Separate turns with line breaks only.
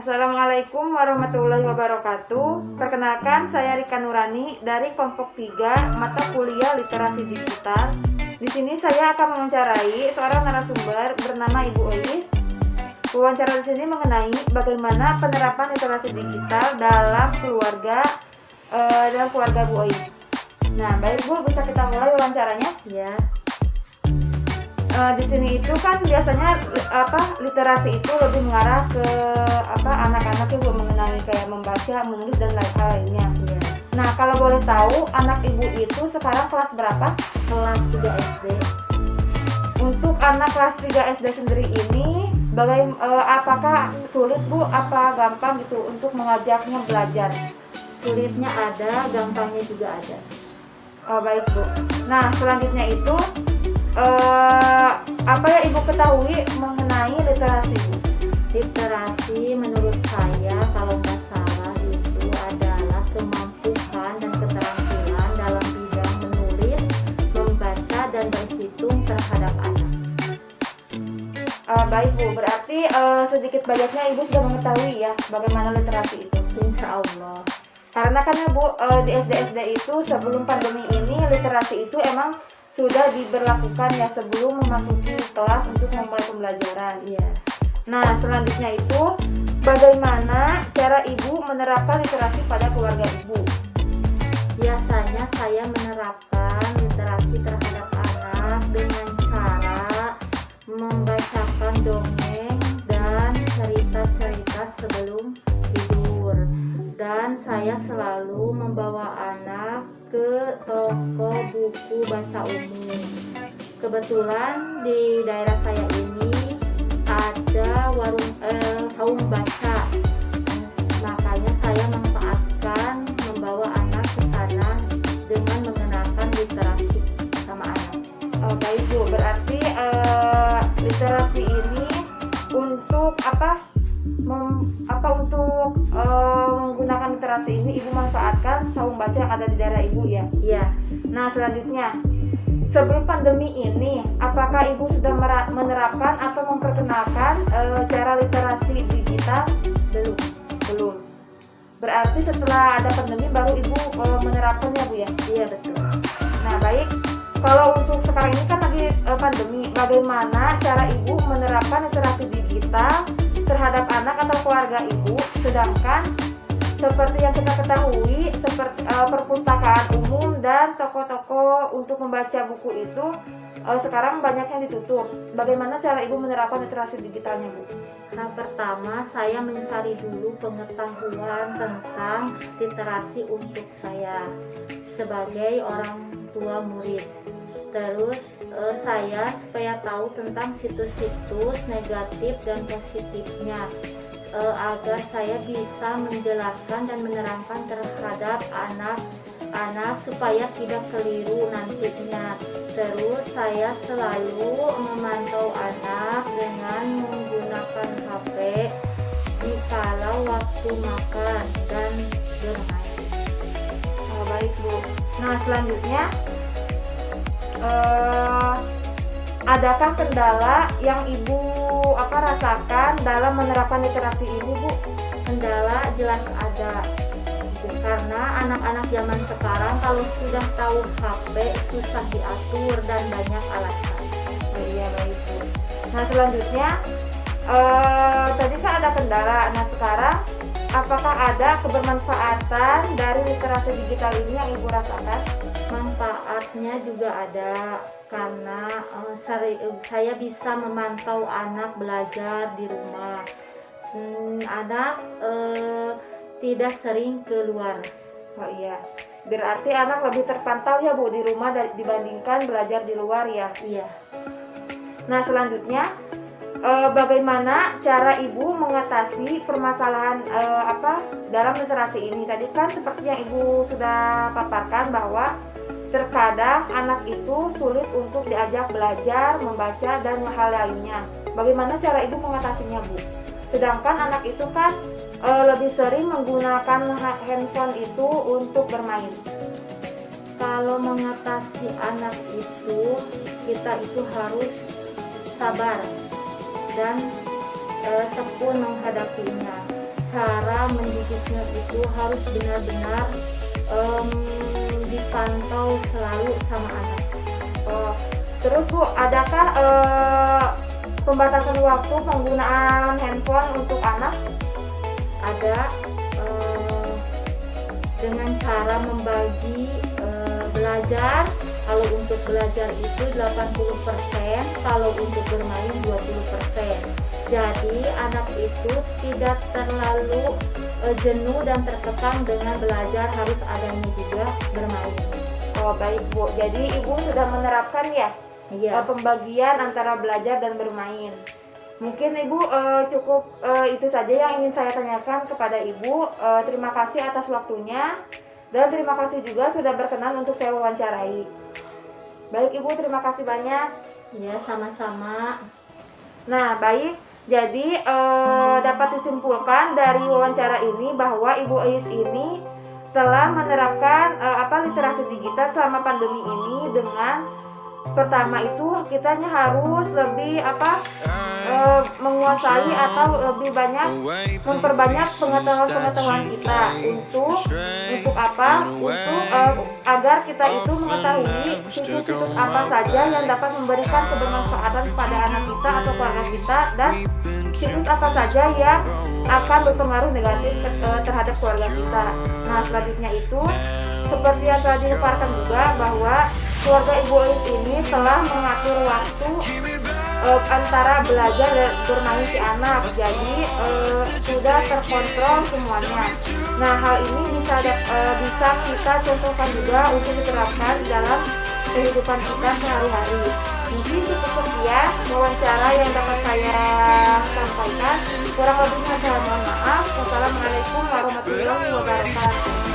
Assalamualaikum warahmatullahi wabarakatuh. Perkenalkan, saya Rika Nurani dari kelompok 3 mata kuliah literasi digital. Di sini saya akan mewawancarai seorang narasumber bernama Ibu Ois. Wawancara di sini mengenai bagaimana penerapan literasi digital dalam keluarga Bu Ois. Nah, baik Bu, bisa kita mulai wawancaranya?
Ya,
Di sini itu kan biasanya literasi itu lebih mengarah ke anak-anak yang belum mengenali kayak membaca, menulis dan lain-lainnya.
ya.
Nah, kalau boleh tahu anak Ibu itu sekarang kelas berapa?
Kelas 3 SD.
Untuk anak kelas 3 SD sendiri ini apakah sulit Bu, apa gampang gitu untuk mengajaknya belajar?
Sulitnya ada, gampangnya juga ada.
Oh, baik Bu. Nah, selanjutnya itu apa yang Ibu ketahui mengenai literasi Bu?
Literasi menurut saya kalau nggak salah itu adalah kemampuan dan keterampilan dalam bidang menulis, membaca, dan berhitung terhadap anak.
Baik Bu, berarti sedikit banyaknya Ibu sudah mengetahui ya bagaimana literasi itu.
Insya Allah.
Karena kan ya Bu, di SD-SD itu sebelum pandemi ini literasi itu emang sudah diberlakukan ya sebelum memasuki kelas untuk memulai pembelajaran.
Iya.
Nah, selanjutnya itu bagaimana cara Ibu menerapkan literasi pada keluarga Ibu?
Biasanya saya menerapkan literasi terhadap anak dengan cara membacakan dongeng dan cerita-cerita sebelum tidur. Dan saya selalu membawa anak ke toko buku baca umum. Kebetulan di daerah saya ini ada saung baca. Makanya saya manfaatkan membawa anak ke sana dengan mengenalkan literasi sama anak.
Baik Bu, berarti literasi ini untuk menggunakan literasi ini Ibu manfaatkan saung baca yang ada di daerah Ibu ya?
Iya.
Nah, selanjutnya sebelum pandemi ini apakah Ibu sudah menerapkan atau memperkenalkan cara literasi digital? Belum. Berarti setelah ada pandemi baru Ibu menerapkannya Bu ya?
Iya, betul.
Nah, baik. Kalau untuk sekarang ini kan lagi pandemi, bagaimana cara Ibu menerapkan literasi digital terhadap anak atau keluarga Ibu? Sedangkan seperti yang kita ketahui, seperti perpustakaan umum dan toko-toko untuk membaca buku itu sekarang banyak yang ditutup. Bagaimana cara Ibu menerapkan literasi digitalnya Bu?
Nah, pertama saya mencari dulu pengetahuan tentang literasi untuk saya sebagai orang tua murid. Terus saya supaya tahu tentang situs-situs negatif dan positifnya agar saya bisa menjelaskan dan menerangkan terhadap anak-anak supaya tidak keliru nantinya. Terus saya selalu memantau anak dengan menggunakan HP dikala waktu makan dan bermain.
Baik Bu. Nah, selanjutnya adakah kendala yang Ibu rasakan dalam menerapkan literasi ini Bu?
Kendala jelas ada, karena anak-anak zaman sekarang kalau sudah tahu HP susah diatur dan banyak alasan.
Iya, baik Bu. Nah, selanjutnya tadi kan ada kendala. Nah, sekarang apakah ada kebermanfaatan dari literasi digital ini yang Ibu rasakan?
Manfaatnya juga ada karena saya bisa memantau anak belajar di rumah. Anak tidak sering keluar.
Oh iya, berarti anak lebih terpantau ya Bu di rumah dibandingkan belajar di luar ya?
Iya.
Nah, selanjutnya bagaimana cara Ibu mengatasi permasalahan dalam literasi ini? Tadi kan seperti yang Ibu sudah paparkan bahwa terkadang anak itu sulit untuk diajak belajar, membaca, dan hal lainnya. Bagaimana cara Ibu mengatasinya Bu? Sedangkan anak itu kan lebih sering menggunakan handphone itu untuk bermain.
Kalau mengatasi anak itu, kita itu harus sabar dan tekun menghadapinya. cara mendidiknya itu harus benar-benar dipantau selalu sama anak.
Terus Bu, adakah pembatasan waktu penggunaan handphone untuk anak?
Ada dengan cara membagi belajar. Kalau untuk belajar itu 80%, kalau untuk bermain 20%. Jadi anak itu tidak terlalu jenuh dan terkekang dengan belajar, harus adanya juga bermain.
Oh baik Bu, jadi Ibu sudah menerapkan ya
Iya.
pembagian antara belajar dan bermain. Mungkin Ibu cukup itu saja yang ingin saya tanyakan kepada Ibu. Terima kasih atas waktunya dan terima kasih juga sudah berkenan untuk saya wawancarai. Baik Ibu, terima kasih banyak.
Ya, sama-sama.
Nah baik, jadi dapat disimpulkan dari wawancara ini bahwa Ibu Ais ini telah menerapkan literasi digital selama pandemi ini dengan pertama itu kitanya harus lebih menguasai atau lebih banyak memperbanyak pengetahuan kita untuk agar kita itu mengetahui situs-situs apa saja yang dapat memberikan kebermanfaatan kepada anak kita atau keluarga kita, dan situs apa saja yang akan berpengaruh negatif terhadap keluarga kita. Nah selanjutnya itu seperti yang telah dipaparkan juga bahwa keluarga Ibu Ais ini telah mengatur waktu antara belajar dan bermain si anak, jadi sudah terkontrol semuanya. Nah hal ini bisa kita contohkan juga untuk diterapkan dalam kehidupan kita sehari-hari. Mungkin cukup sekian wawancara yang dapat saya sampaikan. Kurang lebihnya saya mohon maaf. Wassalamualaikum warahmatullahi wabarakatuh.